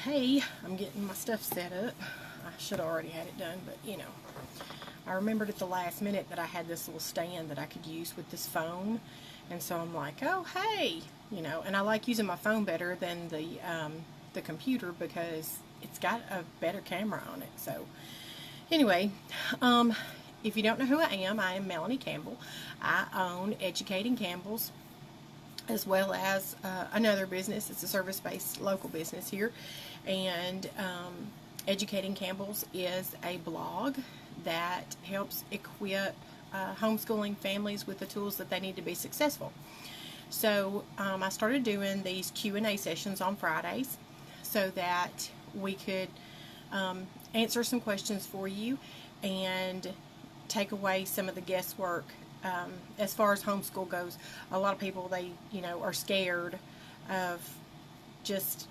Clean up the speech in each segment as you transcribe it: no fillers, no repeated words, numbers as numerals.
Hey, I'm getting my stuff set up. I should have already had it done, but I remembered at the last minute that I had this little stand that I could use with this phone, and so I'm like, oh hey, and I like using my phone better than the computer because it's got a better camera on it. So anyway, if you don't know who I am Melanie Campbell. I own Educating Campbell's, as well as another business. It's a service-based local business here, and Educating Campbell's is a blog that helps equip homeschooling families with the tools that they need to be successful. So I started doing these Q&A sessions on Fridays so that we could answer some questions for you and take away some of the guesswork. As far as homeschool goes, a lot of people, they are scared of just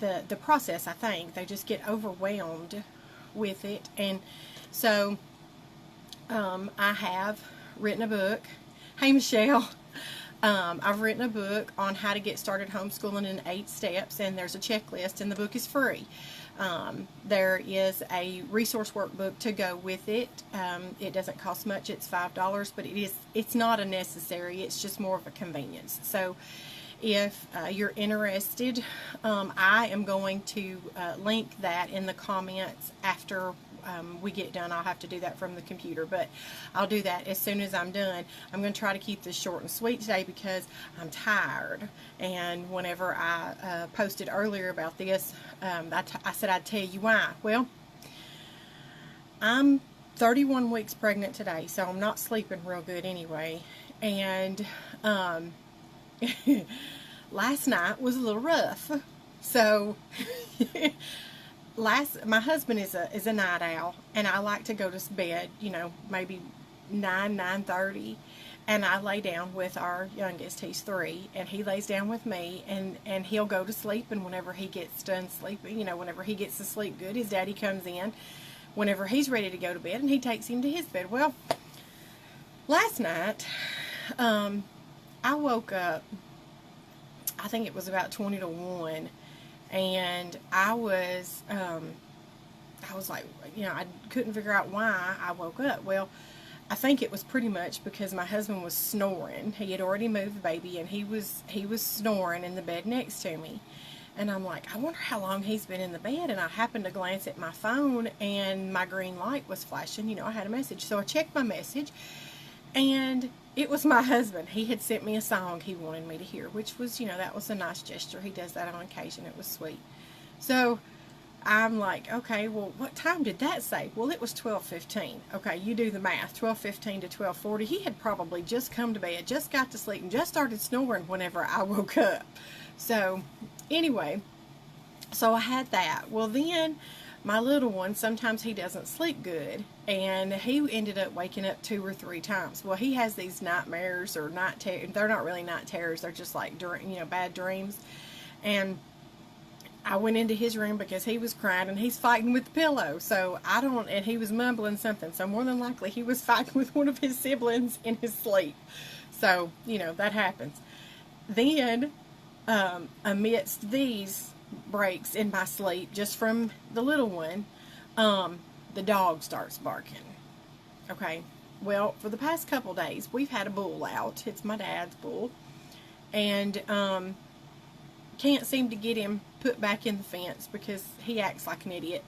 the process. I think they just get overwhelmed with it, and so I have written a book. Hey Michelle. I've written a book on how to get started homeschooling in 8 steps, and there's a checklist, and the book is free. There is a resource workbook to go with it. It doesn't cost much. It's $5, but it's not a necessary. It's just more of a convenience. So if you're interested, I am going to link that in the comments after we get done. I'll have to do that from the computer, but I'll do that as soon as I'm done. I'm going to try to keep this short and sweet today because I'm tired, and whenever I posted earlier about this, I said I'd tell you why. Well, I'm 31 weeks pregnant today, so I'm not sleeping real good anyway, and last night was a little rough. So my husband is a night owl, and I like to go to bed, maybe 9:30, and I lay down with our youngest. He's 3, and he lays down with me, and he'll go to sleep, and whenever he gets done sleeping, whenever he gets to sleep good, his daddy comes in whenever he's ready to go to bed, and he takes him to his bed. Well, last night, I woke up, I think it was about 20 to 1, and I was like, I couldn't figure out why I woke up. Well, I think it was pretty much because my husband was snoring. He had already moved the baby, and he was snoring in the bed next to me. And I'm like, I wonder how long he's been in the bed. And I happened to glance at my phone, and my green light was flashing. I had a message. So I checked my message, and it was my husband. He had sent me a song he wanted me to hear, which was, that was a nice gesture. He does that on occasion. It was sweet. So I'm like, okay, well, what time did that say? Well, it was 12:15. Okay, you do the math. 12:15 to 12:40. He had probably just come to bed, just got to sleep, and just started snoring whenever I woke up. So anyway, so I had that. Well, then my little one, sometimes he doesn't sleep good, and he ended up waking up 2 or 3 times. Well, he has these nightmares, or they're not really night terrors, they're just like bad dreams. And I went into his room because he was crying, and he's fighting with the pillow. So and he was mumbling something, so more than likely he was fighting with one of his siblings in his sleep. So that happens. Then amidst these breaks in my sleep, just from the little one, the dog starts barking. Okay, well, for the past couple days, we've had a bull out. It's my dad's bull, and can't seem to get him put back in the fence because he acts like an idiot,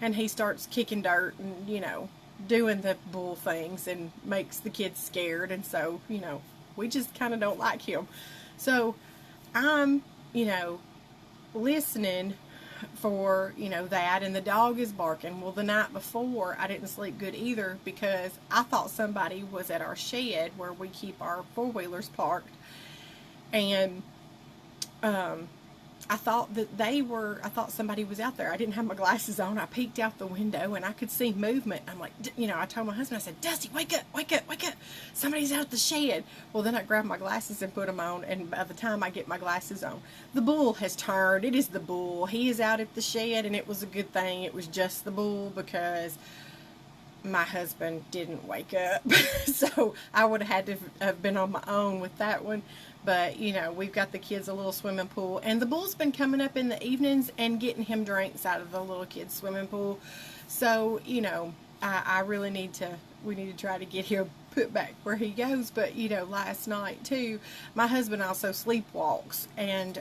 and he starts kicking dirt and doing the bull things and makes the kids scared, and so we just kind of don't like him. So I'm listening for that, and the dog is barking. Well, the night before I didn't sleep good either because I thought somebody was at our shed where we keep our 4-wheelers parked, and I thought somebody was out there. I didn't have my glasses on. I peeked out the window, and I could see movement. I'm like, I told my husband, I said, Dusty, wake up, wake up, wake up. Somebody's out the shed. Well, then I grabbed my glasses and put them on, and by the time I get my glasses on, the bull has turned. It is the bull. He is out at the shed, and it was a good thing it was just the bull, because my husband didn't wake up. So I would have had to have been on my own with that one. But, you know, we've got the kids a little swimming pool. And the bull's been coming up in the evenings and getting him drinks out of the little kids' swimming pool. So, you know, I really we need to try to get him put back where he goes. But, you know, last night, too, my husband also sleepwalks. And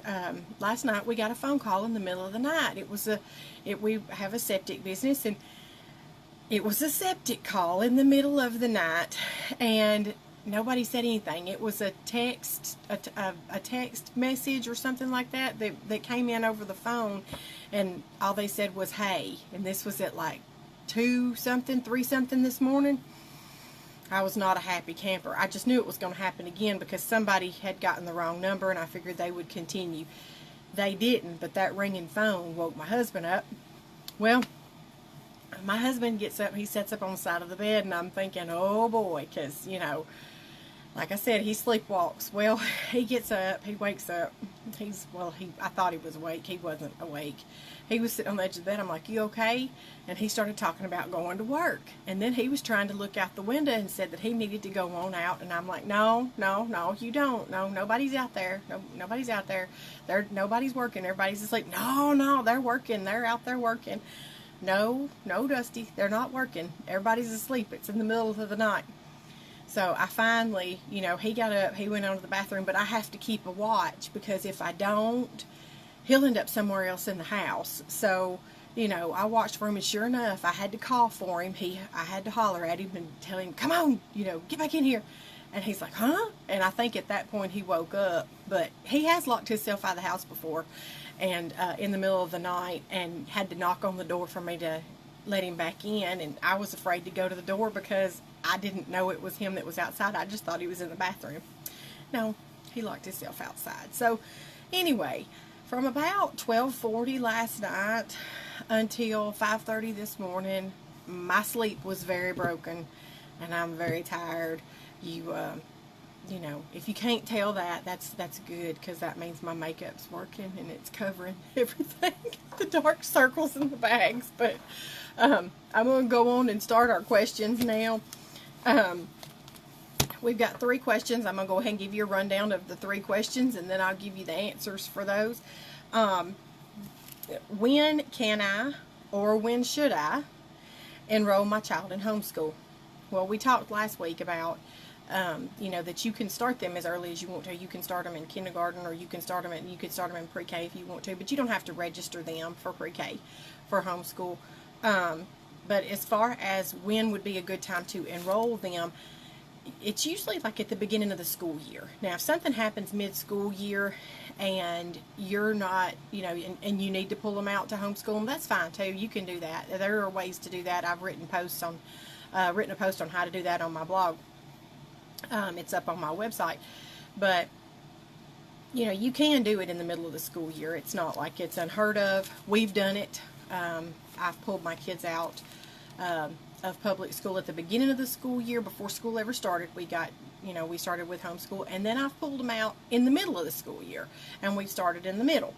last night we got a phone call in the middle of the night. We have a septic business, and it was a septic call in the middle of the night, and nobody said anything. It was a text message or something like that came in over the phone, and all they said was, "Hey," and this was at like 2 something, 3 something this morning. I was not a happy camper. I just knew it was going to happen again because somebody had gotten the wrong number, and I figured they would continue. They didn't, but that ringing phone woke my husband up. Well, my husband gets up, he sits up on the side of the bed, and I'm thinking, oh boy, because, you know, like I said, he sleepwalks. Well, he gets up, he wakes up. I thought he was awake. He wasn't awake. He was sitting on the edge of the bed. I'm like, "You okay?" And he started talking about going to work. And then he was trying to look out the window and said that he needed to go on out. And I'm like, no, you don't. No, nobody's out there. No, nobody's out there. Nobody's working. Everybody's asleep. No, they're working. They're out there working. No, Dusty, they're not working. Everybody's asleep. It's in the middle of the night. So I finally, you know, he got up, he went on to the bathroom, but I have to keep a watch because if I don't, he'll end up somewhere else in the house. So, you know, I watched for him, and sure enough, I had to call for him. I had to holler at him and tell him, "Come on, you know, get back in here." And he's like, "Huh?" And I think at that point he woke up, but he has locked himself out of the house before, and in the middle of the night, and had to knock on the door for me to let him back in. And I was afraid to go to the door because I didn't know it was him that was outside. I just thought he was in the bathroom. No, he locked himself outside. So anyway, from about 12:40 last night until 5:30 this morning, my sleep was very broken, and I'm very tired. You know, if you can't tell that, that's good, because that means my makeup's working and it's covering everything, the dark circles in the bags. But I'm going to go on and start our questions now. We've got 3 questions. I'm going to go ahead and give you a rundown of the 3 questions, and then I'll give you the answers for those. When can I, or when should I, enroll my child in homeschool? Well, we talked last week about you know, that you can start them as early as you want to. You can start them in kindergarten, or you can start them in pre-K if you want to, but you don't have to register them for pre-K for homeschool. But as far as when would be a good time to enroll them, it's usually like at the beginning of the school year. Now, if something happens mid-school year and you're not, you know, and you need to pull them out to homeschool them, that's fine too. You can do that. There are ways to do that. I've written a post on how to do that on my blog. It's up on my website. But, you know, you can do it in the middle of the school year. It's not like it's unheard of. We've done it. I've pulled my kids out of public school at the beginning of the school year before school ever started. We started with homeschool, and then I've pulled them out in the middle of the school year, and we've started in the middle.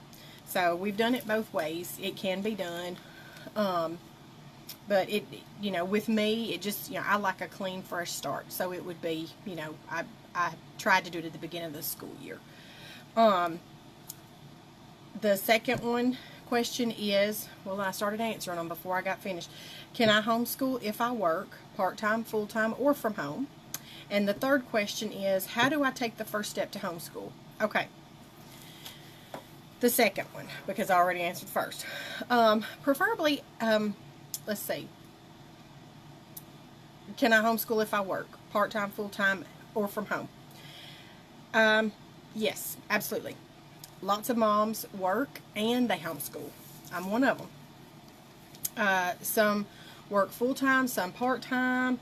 So we've done it both ways. It can be done. But it, you know, with me, it just, you know, I like a clean, fresh start. So it would be, you know, I tried to do it at the beginning of the school year. The second question is, well, I started answering them before I got finished. Can I homeschool if I work part-time, full-time, or from home? And the third question is, how do I take the first step to homeschool? Okay. The second one, because I already answered first. Preferably, let's see. Can I homeschool if I work part-time, full-time, or from home? Yes, absolutely. Lots of moms work and they homeschool. I'm one of them. Some work full-time, some part-time.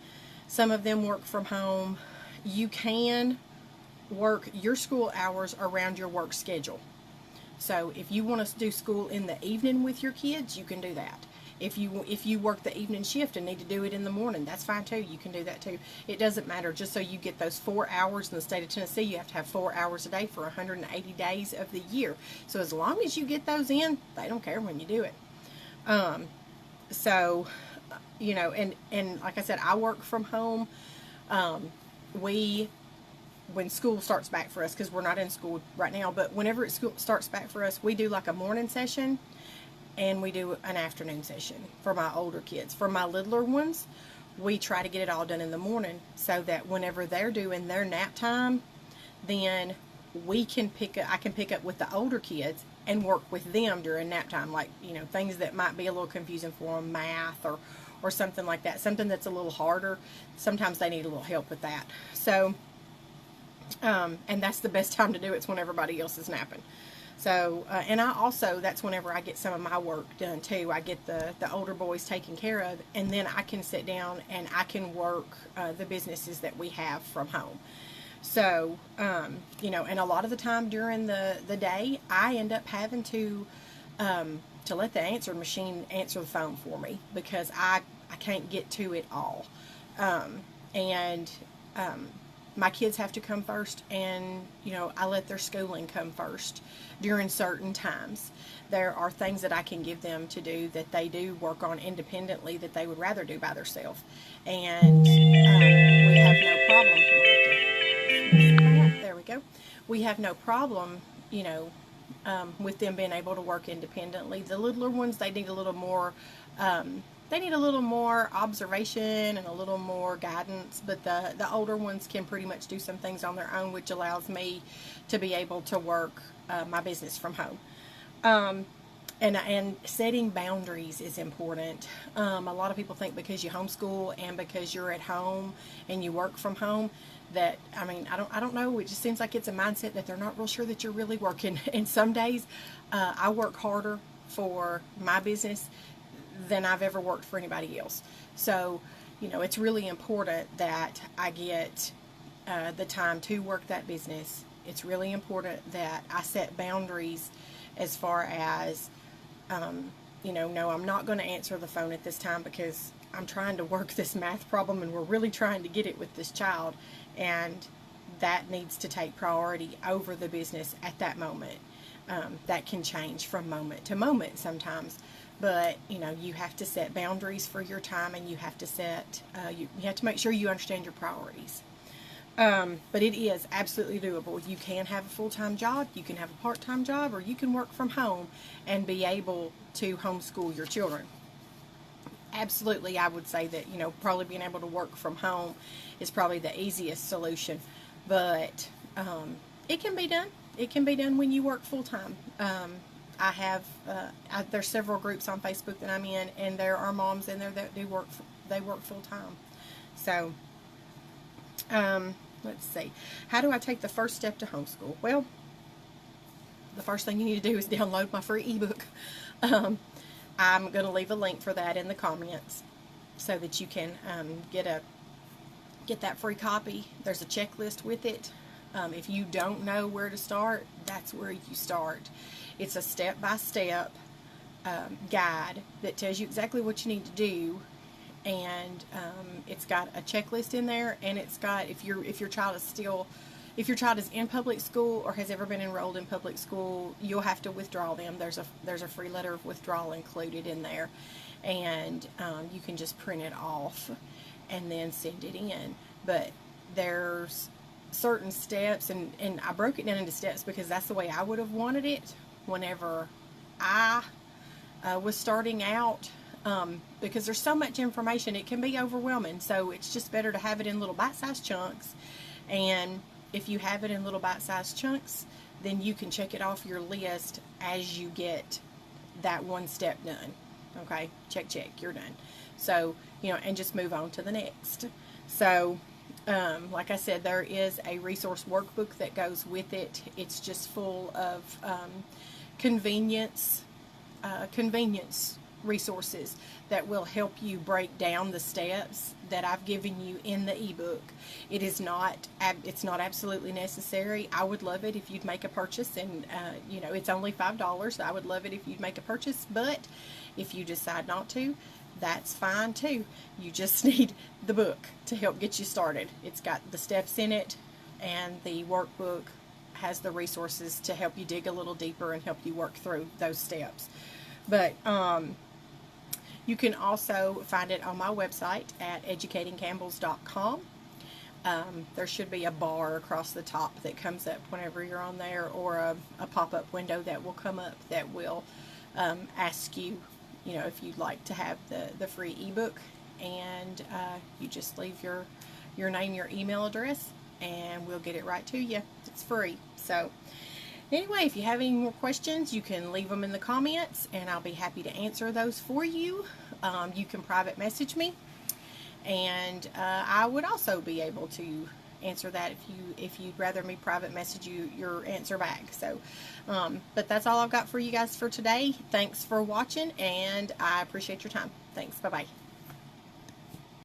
Some of them work from home. You can work your school hours around your work schedule. So if you want to do school in the evening with your kids, you can do that. If you work the evening shift and need to do it in the morning, that's fine too. You can do that too. It doesn't matter. Just so you get those 4 hours in the state of Tennessee, you have to have 4 hours a day for 180 days of the year. So as long as you get those in, they don't care when you do it. So you know, and like I said, I work from home. We when school starts back for us, because we're not in school right now, but whenever starts back for us, we do like a morning session and we do an afternoon session for my older kids. For my littler ones, we try to get it all done in the morning so that whenever they're doing their nap time, then I can pick up with the older kids and work with them during nap time, like, you know, things that might be a little confusing for them, math or something like that, something that's a little harder. Sometimes they need a little help with that. So, and that's the best time to do it. It's when everybody else is napping. So, and I also, that's whenever I get some of my work done too. I get the older boys taken care of, and then I can sit down and I can work the businesses that we have from home. So, you know, and a lot of the time during the day, I end up having to let the answer machine answer the phone for me, because I can't get to it all. And my kids have to come first, and, you know, I let their schooling come first during certain times. There are things that I can give them to do that they do work on independently that they would rather do by themselves. And we have no problem. There we go. We have no problem, you know, with them being able to work independently. The littler ones, they need a little more observation and a little more guidance, but the older ones can pretty much do some things on their own, which allows me to be able to work my business from home. And setting boundaries is important. A lot of people think because you homeschool and because you're at home and you work from home that, I mean, I don't know, it just seems like it's a mindset that they're not real sure that you're really working. And some days I work harder for my business than I've ever worked for anybody else. So, you know, it's really important that I get the time to work that business. It's really important that I set boundaries as far as, you know, no, I'm not going to answer the phone at this time because I'm trying to work this math problem and we're really trying to get it with this child, and that needs to take priority over the business at that moment. That can change from moment to moment sometimes, but, you know, you have to set boundaries for your time, and you have to set, you have to make sure you understand your priorities. But it is absolutely doable. You can have a full-time job, you can have a part-time job, or you can work from home and be able to homeschool your children. Absolutely, I would say that, you know, probably being able to work from home is probably the easiest solution, but it can be done. It can be done when you work full-time. I have, there's several groups on Facebook that I'm in, and there are moms in there that they work full-time. So, let's see. How do I take the first step to homeschool? Well, the first thing you need to do is download my free ebook. I'm going to leave a link for that in the comments so that you can get that free copy. There's a checklist with it. If you don't know where to start, that's where you start. It's a step-by-step guide that tells you exactly what you need to do. And it's got a checklist in there, and it's got, if your child is in public school or has ever been enrolled in public school, you'll have to withdraw them. There's a free letter of withdrawal included in there, and you can just print it off and then send it in. But there's certain steps, and I broke it down into steps because that's the way I would have wanted it whenever I was starting out. Because there's so much information, it can be overwhelming. So it's just better to have it in little bite-sized chunks. And if you have it in little bite-sized chunks, then you can check it off your list as you get that one step done. Okay, check, you're done. So, you know, and just move on to the next. So, like I said, there is a resource workbook that goes with it. It's just full of convenience resources that will help you break down the steps that I've given you in the ebook. It's not absolutely necessary. I would love it if you'd make a purchase, and you know, it's only $5. I would love it if you'd make a purchase, but if you decide not to, that's fine too. You just need the book to help get you started. It's got the steps in it, and the workbook has the resources to help you dig a little deeper and help you work through those steps. But You can also find it on my website at educatingcampbells.com. There should be a bar across the top that comes up whenever you're on there, or a pop-up window that will come up that will ask you, if you'd like to have the free ebook, and you just leave your name, your email address, and we'll get it right to you. It's free. So anyway, if you have any more questions, you can leave them in the comments, and I'll be happy to answer those for you. You can private message me, and I would also be able to answer that if you'd rather me private message you your answer back. So but that's all I've got for you guys for today. Thanks for watching, and I appreciate your time. Thanks. Bye bye.